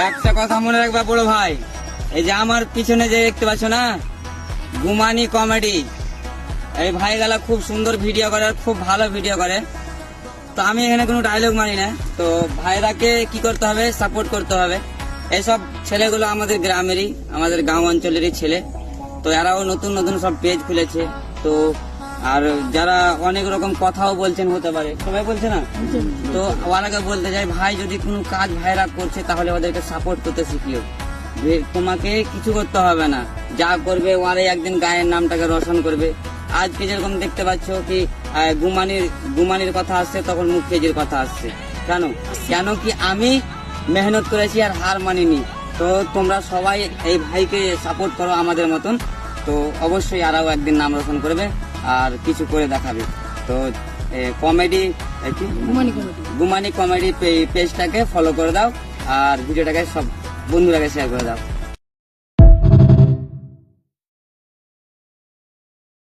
একটা কথা মনে রাখবা বড় ভাই, এই যে আমার পিছনে যে দেখতে পাচ্ছ না, গুমানি কমেডি, এই ভাই গেলা খুব সুন্দর ভিডিও করে, খুব ভালো ভিডিও করে। তো আমি এখানে কোনো ডায়লগ মানি না, তো ভাইরাকে কি করতে হবে, সাপোর্ট করতে হবে। এইসব ছেলেগুলো আমাদের গ্রামেরই, আমাদের গাঁও অঞ্চলেরই ছেলে। তো এরাও নতুন নতুন সব পেজ খুলেছে। তো আর যারা অনেক রকম কথাও বলছেন, হতে পারে সবাই বলছে না, তো ওরাকে বলতে চাই, ভাই যদি কোনো কাজ ভাইরা করছে তাহলে ওদেরকে সাপোর্ট করতে শিখিও। তোমাকে কিছু করতে হবে না, যা করবে ওরাই একদিন গায়ের নামটাকে রোশন করবে। আজকে যেরকম দেখতে পাচ্ছ কি গুমানির কথা আসছে, তখন মুখেজির কথা আসছে। কেন কেন কি আমি মেহনত করেছি আর হার মানিনি। তো তোমরা সবাই এই ভাইকে সাপোর্ট করো আমাদের মতন, তো অবশ্যই আরও একদিন নাম রোশন করবে আর কিছু করে দেখাবে। তো কমেডি গুমানি কমেডি পেজটাকে ফলো করে দাও আর ভিডিওটাকে সব বন্ধুরাকে শেয়ার করে দাও।